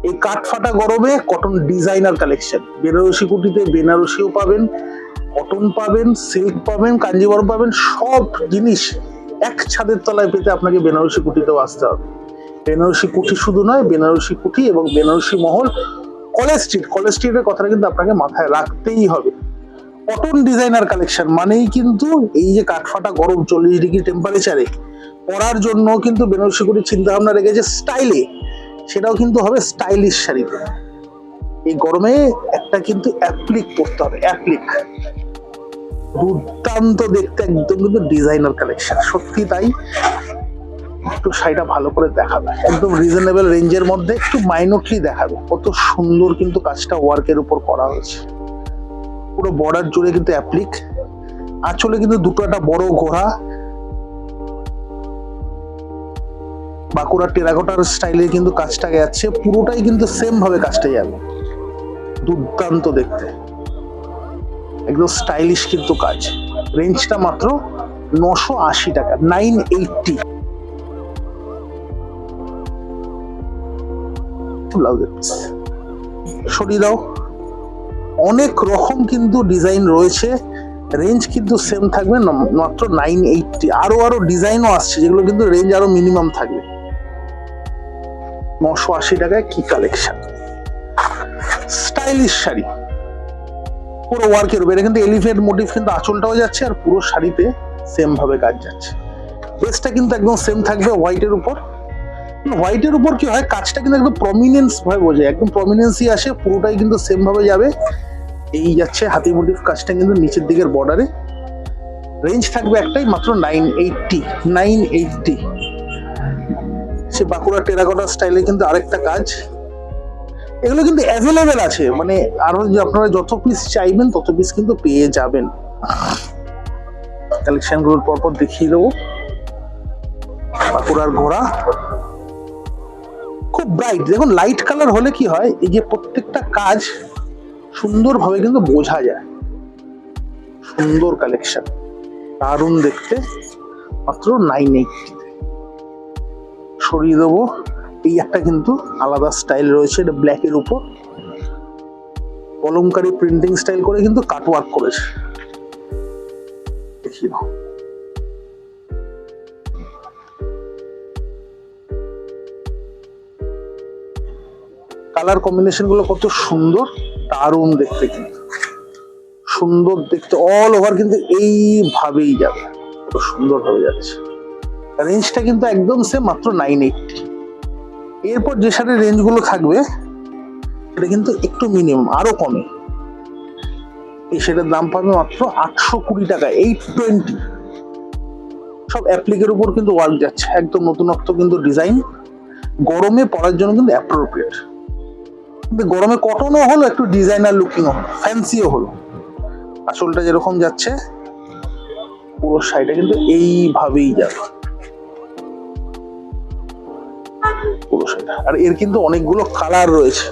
এই কাঠফাটা গরমে cotton designer collection, Banarasi কুটিতে বেনারসিও পাবেন, কটন পাবেন, সিল্ক পাবেন, কাঞ্জিবরম পাবেন, সব জিনিস এক ছাদের তলায় পেতে আপনাকে বেনারসি কুটিতেও আসতে হবে। বেনারসি কুঠি শুধু নয়, বেনারসি কুঠি এবং বেনারসি মহল, কলেজ স্ট্রিটের কথাটা কিন্তু আপনাকে মাথায় রাখতেই হবে। কটন ডিজাইনার কালেকশন মানেই কিন্তু এই যে কাঠফাটা গরম 40 ডিগ্রি টেম্পারেচারে পরার জন্য কিন্তু বেনারসি কুটির চিন্তা ভাবনা রেখেছে স্টাইলে, সেটাও কিন্তু হবে স্টাইলিশ শাড়িতে। এই গরমে একটা কিন্তু অ্যাপ্লিক পরতে হবে, অ্যাপ্লিক দুর্দান্ত দেখতে, একদম কিন্তু ডিজাইনার কালেকশন, সত্যি তাই। একটু শাড়িটা ভালো করে দেখাবে, একদম রিজনেবল রেঞ্জের মধ্যে একটু মাইনরলি দেখাবে, কত সুন্দর কিন্তু কাজটা ওয়ার্কের উপর করা হয়েছে। পুরো বর্ডার জুড়ে কিন্তু অ্যাপ্লিক, আঁচলে কিন্তু দুটো একটা বড় ঘোড়া, বাঁকুড়া টেরাকোটার স্টাইলে কিন্তু কাজটা যাচ্ছে, পুরোটাই কিন্তু সেম ভাবে কাজটা যাবে, দুর্দান্ত দেখতে, একদম স্টাইলিশ কিন্তু কাজ। রেঞ্জটা মাত্র 980 টাকা, 980। সরিয়ে দাও, অনেক রকম কিন্তু ডিজাইন রয়েছে, রেঞ্জ কিন্তু সেম থাকবে মাত্র 980। আরো ডিজাইনও আসছে যেগুলো কিন্তু রেঞ্জ আরো মিনিমাম থাকবে। 980 টাকায় কি কালেকশন, স্টাইলিশ শাড়ি, পুরো ওয়ার্কের উপর। এটা কিন্তু এলিফ্যান্ট মোটিভ কিন্তু আঁচলটাও যাচ্ছে, আর পুরো শাড়িতে সেম ভাবে কাজ যাচ্ছে। বেসটা কিন্তু একদম সেম থাকবে হোয়াইটের উপর। হোয়াইটের উপর কি হয়, কাজটা কিন্তু একদম প্রমিনেন্স ভাবে বোঝে, একদম প্রমিনেন্সই আসে, পুরোটাই কিন্তু সেম ভাবে যাবে। এই যাচ্ছে হাতি মোটিভ কাজটা কিন্তু নিচের দিকের বর্ডারে। রেঞ্জ থাকবে একটাই, মাত্র 980। সে বাঁকুড়া টেরাকোটা স্টাইলে কিন্তু আরেকটা কাজ, এগুলো কিন্তু অ্যাভেলেবেল আছে, মানে আরো যে আপনারা যত পিস চাইবেন তত পিস কিন্তু পেয়ে যাবেন। কালেকশন গুলোর পরপর দেখিয়ে দেবো। বাঁকুড়ার ঘোড়া খুব ব্রাইট, দেখুন লাইট কালার হলে কি হয়, এই যে প্রত্যেকটা কাজ সুন্দরভাবে কিন্তু বোঝা যায়। সুন্দর কালেকশন, দারুণ দেখতে, মাত্র 980। সরিয়ে দেবো, এই একটা কিন্তু আলাদা স্টাইল রয়েছে, এটা ব্ল্যাকের উপর কলমকারী প্রিন্টিং স্টাইল করে কিন্তু কাটওয়ার্ক করেছে, দেখিয়ে দাও। কালার কম্বিনেশন গুলো কত সুন্দর, দারুণ দেখতে, কিন্তু সুন্দর দেখতে, অল ওভার কিন্তু এইভাবেই যাবে, কত সুন্দর ভাবে যাচ্ছে। রেঞ্জটা কিন্তু একদম সেম, মাত্র 980। এরপর যে শাড়ির রেঞ্জ গুলো থাকবে এটা কিন্তু একটু মিনিমাম, আরো কমে। এই শাড়ির দাম পাবে মাত্র 820 টাকা, 820। সব অ্যাপ্লিকের উপর কিন্তু ওয়ার্ক যাচ্ছে, একদম নতুনত্ব কিন্তু ডিজাইন, গরমে পরার জন্য কিন্তু অ্যাপ্রোপ্রিয়েট। কিন্তু গরমে কটনও হলো, একটু ডিজাইনার লুকিং হলো, ফ্যান্সিও হলো। আসলটা যেরকম যাচ্ছে পুরো শাড়িটা কিন্তু এইভাবেই যাবে পুরো শাড়িটা। আর এর কিন্তু অনেকগুলো কালার রয়েছে,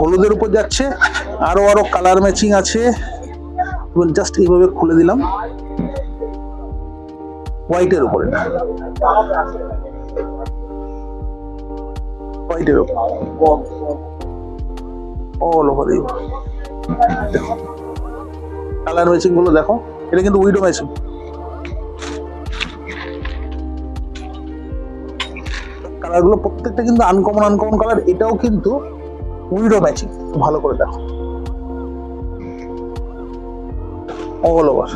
হলুদের উপর যাচ্ছে, আরো কালার ম্যাচিং আছে। জাস্ট এইভাবে খুলে দিলাম, হোয়াইটের উপরে, হোয়াইটের উপর অল ওভার কালার ম্যাচিং গুলো দেখো, এটা কিন্তু উইডো ম্যাচিং। কালার গুলো প্রত্যেকটা কিন্তু আনকমন কালার, এটাও কিন্তু উইডো ম্যাচিং, ভালো করে দেখো, অল ওভার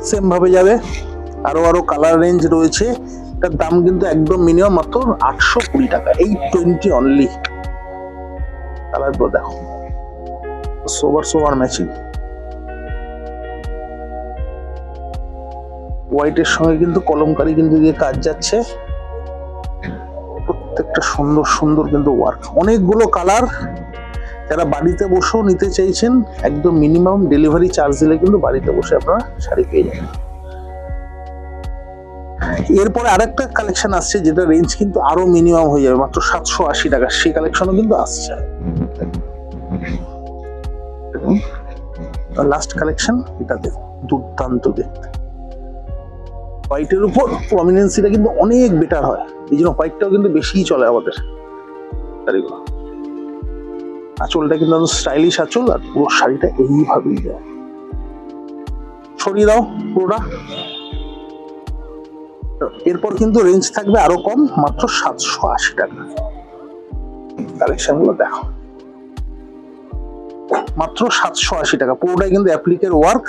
সেম ভাবে যাবে। আরো কালার রেঞ্জ রয়েছে, এটার দাম কিন্তু একদম মিনিমাম মাত্র 820 টাকা, 820 অনলি। কালার গুলো দেখো, সোভার ম্যাচিং, হোয়াইটের সঙ্গে কিন্তু কলমকারি কিন্তু দিয়ে কাজ যাচ্ছে, প্রত্যেকটা সুন্দর কিন্তু ওয়ার্ক, অনেকগুলো কালার। যারা বাড়িতে বসেও নিতে চাইছেন, একদম মিনিমাম ডেলিভারি চার্জ দিলে কিন্তু বাড়িতে বসে আপনারা শাড়ি পেয়ে যাবেন। এরপরে আরেকটা কালেকশন আসছে যেটা রেঞ্জ কিন্তু আরো মিনিমাম হয়ে যাবে, মাত্র 780 টাকা, সেই কালেকশনও কিন্তু আসছে। লাস্ট কালেকশন, এটা দেখো, দুর্দান্ত দেখতে, হোয়াইটের উপর প্রমিনেন্সিটা কিন্তু অনেক বেটার হয়, এই জন্য হোয়াইটটাও কিন্তু বেশিই চলে আমাদের শাড়িগুলো। আঁচলটা কিন্তু স্টাইলিশ আঁচল, আর পুরো শাড়িটা এইভাবেই যায়। ছড়িয়ে দাও পুরোটা। এরপর কিন্তু রেঞ্জ থাকবে আরো কম, মাত্র 780 টাকা। কালেকশন গুলো দেখো, মাত্র 780 টাকা। পুরোটাই কিন্তু অ্যাপ্লিকের ওয়ার্ক,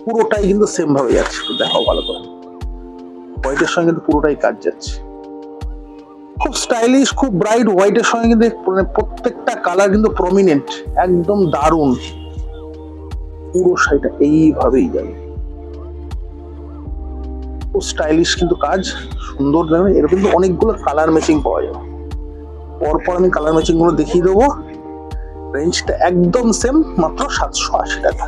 পুরোটাই কিন্তু সেম ভাবে যাচ্ছে। দেখো ভালো করে, হোয়াইটের সঙ্গে কিন্তু পুরোটাই কাজ যাচ্ছে। খুব স্টাইলিশ, খুব ব্রাইট হোয়াইটের সঙ্গে কিন্তু মানে প্রত্যেকটা কালার কিন্তু প্রমিনেন্ট, একদম দারুণ। পুরো শাড়িটা এইভাবেই যাবে, খুব স্টাইলিশ কিন্তু কাজ, সুন্দর। দেখবেন এর কিন্তু অনেকগুলো কালার ম্যাচিং পাওয়া যাবে। পরপর আমি কালার ম্যাচিং গুলো দেখিয়ে দেবো। রেঞ্জটা একদম সেম, মাত্র 780 টাকা।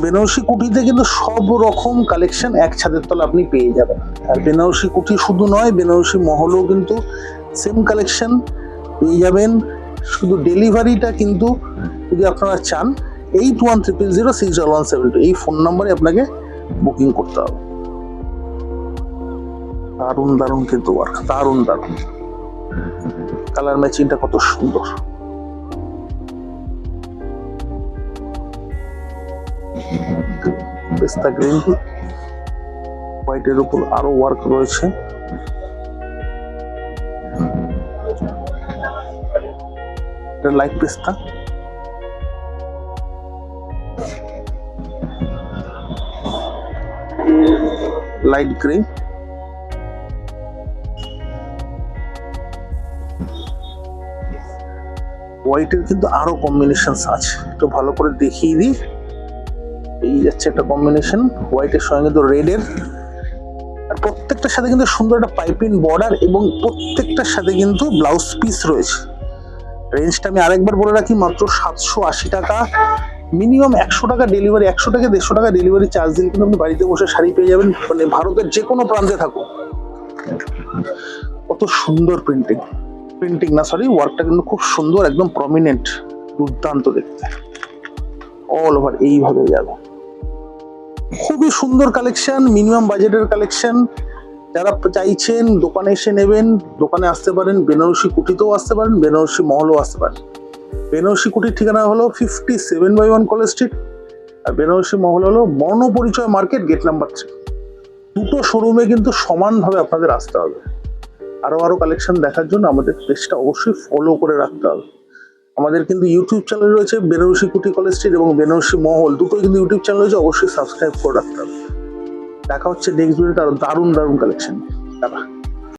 বেনারসি কুটিতে কিন্তু সব রকম কালেকশন এক ছাদের তলা আপনি পেয়ে যাবেন। আর বেনারসি কুটি শুধু নয়, বেনারসি মহলও কিন্তু সেম কালেকশন পেয়ে যাবেন। শুধু ডেলিভারিটা কিন্তু যদি আপনারা চান, 8100061172 এই ফোন নাম্বারে আপনাকে বুকিং করতে হবে। দারুণ দারুণ কিন্তু ওয়ার্ক, দারুণ দারুণ। কালার ম্যাচিংটা কত সুন্দর। পেস্তা গ্রিন, হোয়াইটের উপর আরো ওয়ার্ক রয়েছে। এটা লাইট পেস্তা, লাইট গ্রে, হোয়াইটের কিন্তু আরো কম্বিনেশন আছে, একটু ভালো করে দেখিয়ে দিই। এই যাচ্ছে একটা কম্বিনেশন হোয়াইটের সঙ্গে কিন্তু রেডের, আর প্রত্যেকটার সাথে কিন্তু সুন্দর একটা পাইপিং বর্ডার, এবং প্রত্যেকটার সাথে কিন্তু ব্লাউজ পিস রয়েছে। রেঞ্জটা আমি আরেকবার বলে রাখি, মাত্র 780 টাকা। মিনিমাম 100 টাকা ডেলিভারি, 100 থেকে 150 টাকা ডেলিভারি চার্জ দিলে কিন্তু আপনি বাড়িতে বসে শাড়ি পেয়ে যাবেন, মানে ভারতের যে কোনো প্রান্তে থাকুন। কত সুন্দর প্রিন্টিং, প্রিন্টিং না সরি ওয়ার্কটা কিন্তু খুব সুন্দর, একদম প্রমিনেন্ট, দুর্দান্ত দেখতে। অল ওভার এইভাবে যাবে, খুবই সুন্দর কালেকশন, মিনিমাম বাজেটের কালেকশন। যারা চাইছেন দোকানে এসে নেবেন, দোকানে আসতে পারেন, বেনারসি কুটিতেও আসতে পারেন, বেনারসি মহলও আসতে পারেন। বেনারসি কুটির ঠিকানা হলো 57/1 কলেজ স্ট্রিট, আর বেনারসি মহল হলো বর্ণ পরিচয় মার্কেট, গেট নাম্বার 3। দুটো শোরুমে কিন্তু সমানভাবে আপনাদের আসতে হবে। আরো কালেকশন দেখার জন্য আমাদের পেজটা অবশ্যই ফলো করে রাখতে হবে। আমাদের কিন্তু ইউটিউব চ্যানেল রয়েছে, বেনারসি কুটি কলেজ স্ট্রিট এবং বেনারসি মহল, দুটোই কিন্তু ইউটিউব চ্যানেল রয়েছে, অবশ্যই সাবস্ক্রাইব করে রাখতে হবে। দেখা হচ্ছে নেক্সট ভিডিওতে আরো দারুণ দারুণ কালেকশন। টাটা।